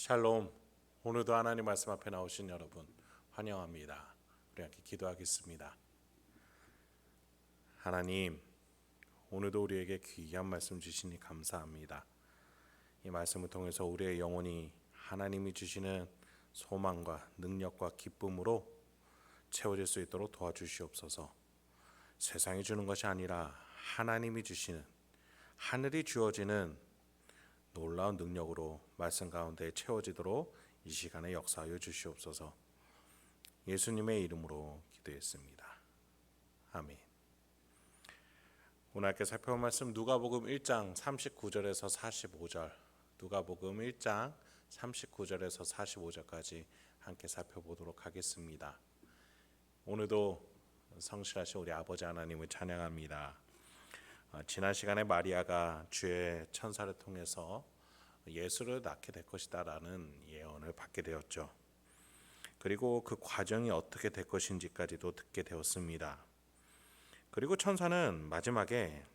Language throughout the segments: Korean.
샬롬. 오늘도 하나님 말씀 앞에 나오신 여러분 환영합니다. 우리 함께 기도하겠습니다. 하나님, 오늘도 우리에게 귀한 말씀 주시니 감사합니다. 이 말씀을 통해서 우리의 영혼이 하나님이 주시는 소망과 능력과 기쁨으로 채워질 수 있도록 도와주시옵소서. 세상이 주는 것이 아니라 하나님이 주시는, 하늘이 주어지는 놀라운 능력으로 말씀 가운데 채워지도록 이 시간에 역사하여 주시옵소서. 예수님의 이름으로 기도했습니다. 아멘. 오늘 함께 살펴볼 말씀 누가복음 1장 39절에서 45절, 누가복음 1장 39절에서 45절까지 함께 살펴보도록 하겠습니다. 오늘도 성실하신 우리 아버지 하나님을 찬양합니다. 지난 시간에 마리아가 주의 천사를 통해서 예수를 낳게 될 것이다 라는 예언을 받게 되었죠. 그리고 그 과정이 어떻게 될 것인지까지도 듣게 되었습니다. 그리고 천사는 마지막에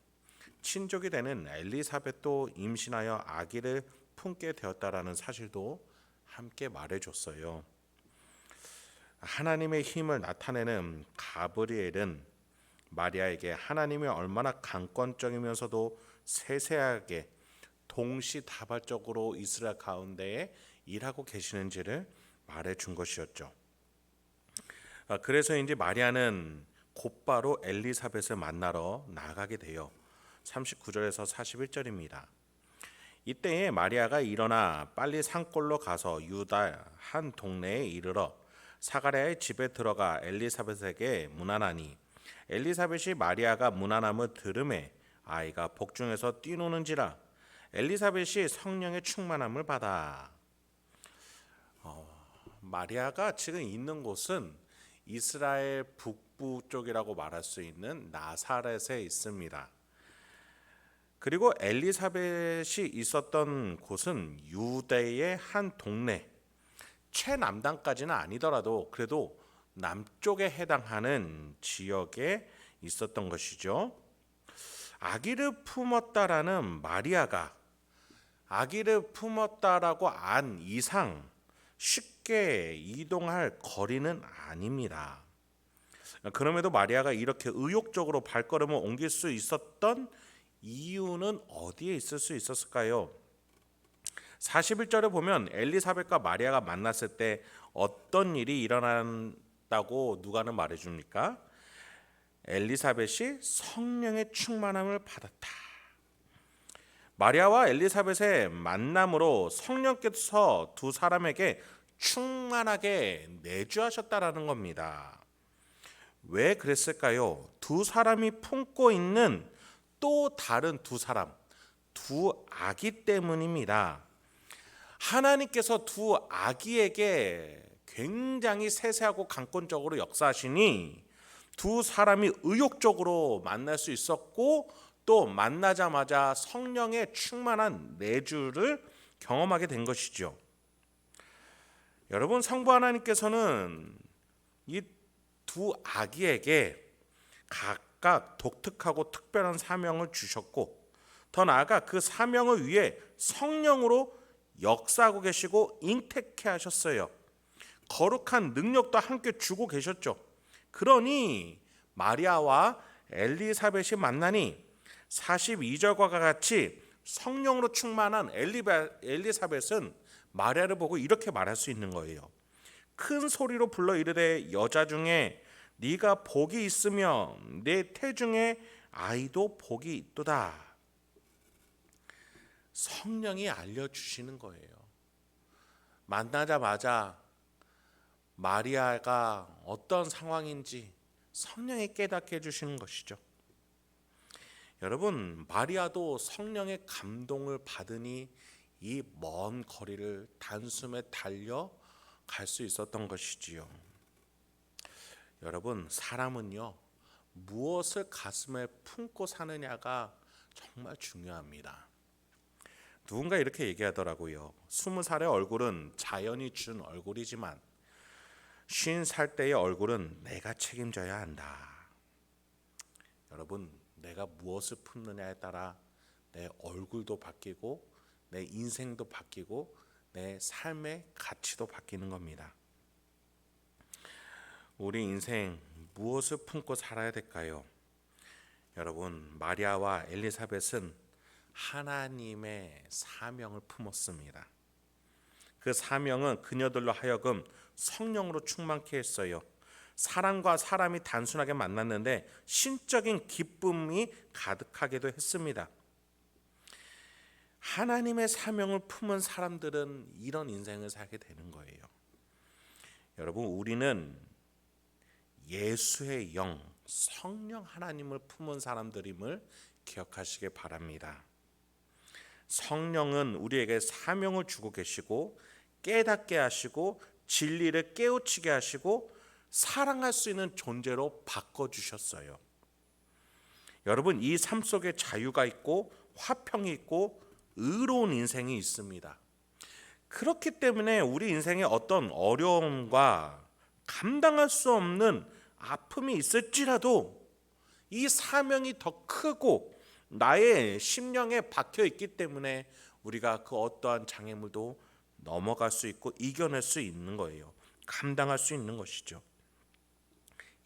친족이 되는 엘리사벳도 임신하여 아기를 품게 되었다라는 사실도 함께 말해줬어요. 하나님의 힘을 나타내는 가브리엘은 마리아에게 하나님이 얼마나 강권적이면서도 세세하게 동시다발적으로 이스라엘 가운데에 일하고 계시는지를 말해준 것이었죠. 그래서 이제 마리아는 곧바로 엘리사벳을 만나러 나가게 돼요. 39절에서 41절입니다. 이때에 마리아가 일어나 빨리 산골로 가서 유다 한 동네에 이르러 사가랴의 집에 들어가 엘리사벳에게 문안하니 엘리사벳이 마리아가 문안함을 들음에 아이가 복중에서 뛰노는지라 엘리사벳이 성령의 충만함을 받아. 마리아가 지금 있는 곳은 이스라엘 북부 쪽이라고 말할 수 있는 나사렛에 있습니다. 그리고 엘리사벳이 있었던 곳은 유대의 한 동네, 최남단까지는 아니더라도 그래도 남쪽에 해당하는 지역에 있었던 것이죠. 아기를 품었다라는 마리아가 아기를 품었다라고 안 이상 쉽게 이동할 거리는 아닙니다. 그럼에도 마리아가 이렇게 의욕적으로 발걸음을 옮길 수 있었던 이유는 어디에 있을 수 있었을까요? 41절에 보면 엘리사벳과 마리아가 만났을 때 어떤 일이 일어난다고 누가는 말해줍니까? 엘리사벳이 성령의 충만함을 받았다. 마리아와 엘리사벳의 만남으로 성령께서 두 사람에게 충만하게 내주하셨다라는 겁니다. 왜 그랬을까요? 두 사람이 품고 있는 또 다른 두 사람, 두 아기 때문입니다. 하나님께서 두 아기에게 굉장히 세세하고 강권적으로 역사하시니 두 사람이 의욕적으로 만날 수 있었고 또 만나자마자 성령의 충만한 내주를 경험하게 된 것이죠. 여러분, 성부 하나님께서는 이 두 아기에게 각각 독특하고 특별한 사명을 주셨고 더 나아가 그 사명을 위해 성령으로 역사하고 계시고 잉태케 하셨어요. 거룩한 능력도 함께 주고 계셨죠. 그러니 마리아와 엘리사벳이 만나니 42절과 같이 성령으로 충만한 엘리사벳은 마리아를 보고 이렇게 말할 수 있는 거예요. 큰 소리로 불러 이르되 여자 중에 네가 복이 있으며 내 태중에 아이도 복이 있도다. 성령이 알려주시는 거예요. 만나자마자 마리아가 어떤 상황인지 성령이 깨닫게 해주시는 것이죠. 여러분, 마리아도 성령의 감동을 받으니 이 먼 거리를 단숨에 달려갈 수 있었던 것이지요. 여러분, 사람은요 무엇을 가슴에 품고 사느냐가 정말 중요합니다. 누군가 이렇게 얘기하더라고요. 20살의 얼굴은 자연이 준 얼굴이지만 50살 때의 얼굴은 내가 책임져야 한다. 여러분, 내가 무엇을 품느냐에 따라 내 얼굴도 바뀌고 내 인생도 바뀌고 내 삶의 가치도 바뀌는 겁니다. 우리 인생 무엇을 품고 살아야 될까요? 여러분, 마리아와 엘리사벳은 하나님의 사명을 품었습니다. 그 사명은 그녀들로 하여금 성령으로 충만케 했어요. 사람과 사람이 단순하게 만났는데 신적인 기쁨이 가득하게도 했습니다. 하나님의 사명을 품은 사람들은 이런 인생을 살게 되는 거예요. 여러분, 우리는 예수의 영, 성령 하나님을 품은 사람들임을 기억하시기 바랍니다. 성령은 우리에게 사명을 주고 계시고 깨닫게 하시고 진리를 깨우치게 하시고 사랑할 수 있는 존재로 바꿔주셨어요. 여러분, 이 삶 속에 자유가 있고 화평이 있고 의로운 인생이 있습니다. 그렇기 때문에 우리 인생에 어떤 어려움과 감당할 수 없는 아픔이 있을지라도 이 사명이 더 크고 나의 심령에 박혀 있기 때문에 우리가 그 어떠한 장애물도 넘어갈 수 있고 이겨낼 수 있는 거예요. 감당할 수 있는 것이죠.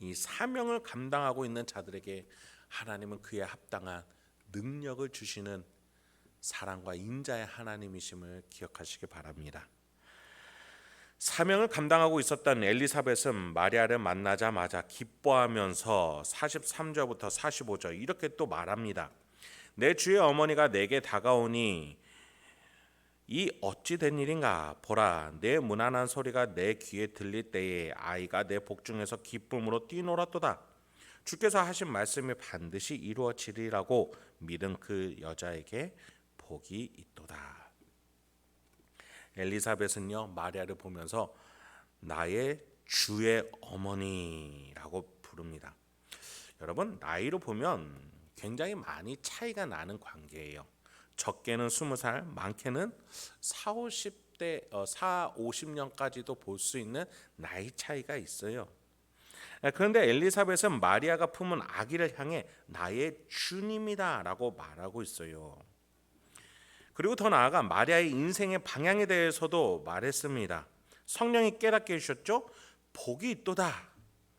이 사명을 감당하고 있는 자들에게 하나님은 그에 합당한 능력을 주시는 사랑과 인자의 하나님이심을 기억하시기 바랍니다. 사명을 감당하고 있었던 엘리사벳은 마리아를 만나자마자 기뻐하면서 43절부터 45절 이렇게 또 말합니다. 내 주의 어머니가 내게 다가오니 이 어찌 된 일인가? 보라, 내 무난한 소리가 내 귀에 들릴 때에 아이가 내 복중에서 기쁨으로 뛰놀았도다. 주께서 하신 말씀이 반드시 이루어지리라고 믿은 그 여자에게 복이 있도다. 엘리사벳은요, 마리아를 보면서 나의 주의 어머니라고 부릅니다. 여러분, 나이로 보면 굉장히 많이 차이가 나는 관계예요. 적게는 20살, 많게는 40, 50년까지도 볼 수 있는 나이 차이가 있어요. 그런데 엘리사벳은 마리아가 품은 아기를 향해 나의 주님이다 라고 말하고 있어요. 그리고 더 나아가 마리아의 인생의 방향에 대해서도 말했습니다. 성령이 깨닫게 해주셨죠. 복이 있도다.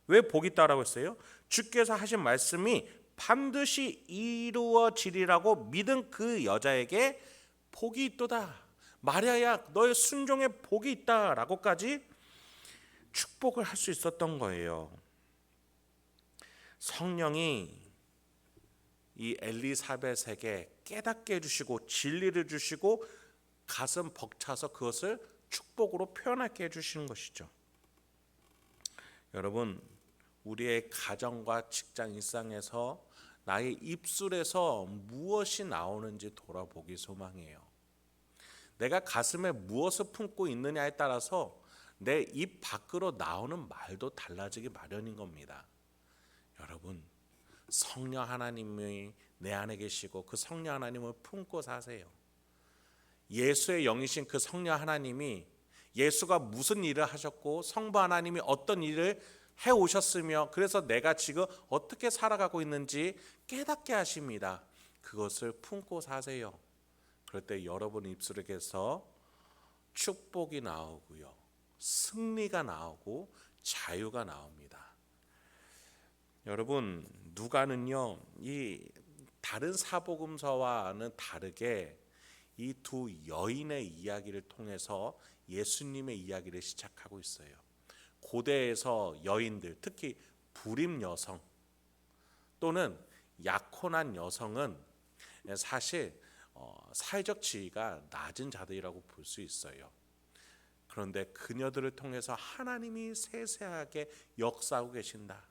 왜 복이 있다라고 했어요? 주께서 하신 말씀이 반드시 이루어지리라고 믿은 그 여자에게 복이 있도다. 마리아야, 너의 순종에 복이 있다라고까지 축복을 할 수 있었던 거예요. 성령이 이 엘리사벳에게 깨닫게 해주시고 진리를 주시고 가슴 벅차서 그것을 축복으로 표현하게 해주시는 것이죠. 여러분, 우리의 가정과 직장 일상에서 나의 입술에서 무엇이 나오는지 돌아보기 소망해요. 내가 가슴에 무엇을 품고 있느냐에 따라서 내 입 밖으로 나오는 말도 달라지기 마련인 겁니다. 여러분, 성령 하나님이 내 안에 계시고 그 성령 하나님을 품고 사세요. 예수의 영이신 그 성령 하나님이 예수가 무슨 일을 하셨고 성부 하나님이 어떤 일을 해오셨으며 그래서 내가 지금 어떻게 살아가고 있는지 깨닫게 하십니다. 그것을 품고 사세요. 그럴 때 여러분 입술에서 축복이 나오고요, 승리가 나오고 자유가 나옵니다. 여러분, 누가는요, 이 다른 사복음서와는 다르게 이 두 여인의 이야기를 통해서 예수님의 이야기를 시작하고 있어요. 고대에서 여인들, 특히 불임 여성 또는 약혼한 여성은 사실 사회적 지위가 낮은 자들이라고 볼 수 있어요. 그런데 그녀들을 통해서 하나님이 세세하게 역사하고 계신다.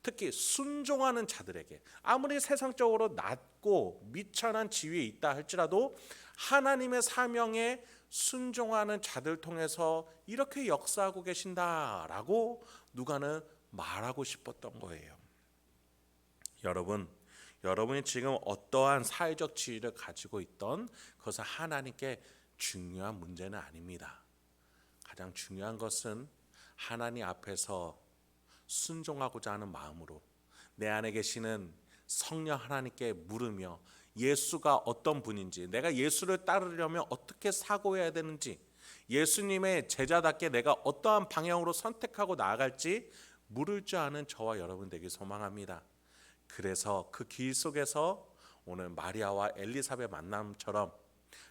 특히 순종하는 자들에게 아무리 세상적으로 낮고 미천한 지위에 있다 할지라도 하나님의 사명에 순종하는 자들 통해서 이렇게 역사하고 계신다라고 누가는 말하고 싶었던 거예요. 여러분이 지금 어떠한 사회적 지위를 가지고 있던 그것은 하나님께 중요한 문제는 아닙니다. 가장 중요한 것은 하나님 앞에서 순종하고자 하는 마음으로 내 안에 계시는 성령 하나님께 물으며 예수가 어떤 분인지, 내가 예수를 따르려면 어떻게 사고해야 되는지, 예수님의 제자답게 내가 어떠한 방향으로 선택하고 나아갈지 물을 줄 아는 저와 여러분 되길 소망합니다. 그래서 그 길 속에서 오늘 마리아와 엘리사벳 만남처럼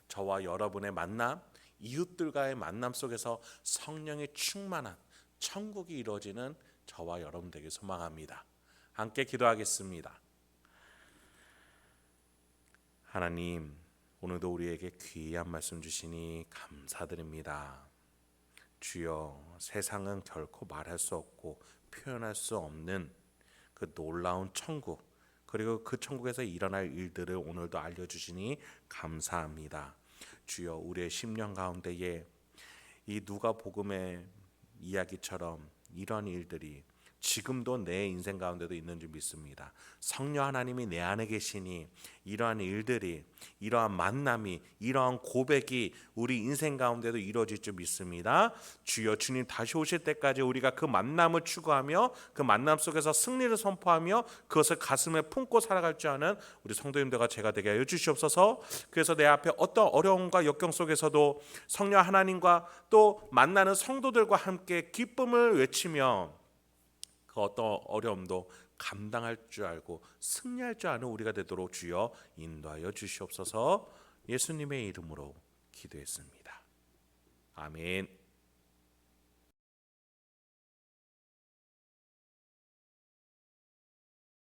저와 여러분의 만남, 이웃들과의 만남 속에서 성령이 충만한 천국이 이루어지는 저와 여러분 되길 소망합니다. 함께 기도하겠습니다. 하나님, 오늘도 우리에게 귀한 말씀 주시니 감사드립니다. 주여, 세상은 결코 말할 수 없고 표현할 수 없는 그 놀라운 천국, 그리고 그 천국에서 일어날 일들을 오늘도 알려주시니 감사합니다. 주여, 우리의 심령 가운데에 이 누가복음의 이야기처럼 이런 일들이 지금도 내 인생 가운데도 있는 줄 믿습니다. 성령 하나님이 내 안에 계시니 이러한 일들이, 이러한 만남이, 이러한 고백이 우리 인생 가운데도 이루어질 줄 믿습니다. 주여, 주님 다시 오실 때까지 우리가 그 만남을 추구하며 그 만남 속에서 승리를 선포하며 그것을 가슴에 품고 살아갈 줄 아는 우리 성도님들과 제가 되게 하여 주시옵소서. 그래서 내 앞에 어떤 어려움과 역경 속에서도 성령 하나님과 또 만나는 성도들과 함께 기쁨을 외치며 그 어떤 어려움도 감당할 줄 알고 승리할 줄 아는 우리가 되도록 주여 인도하여 주시옵소서. 예수님의 이름으로 기도했습니다. 아멘.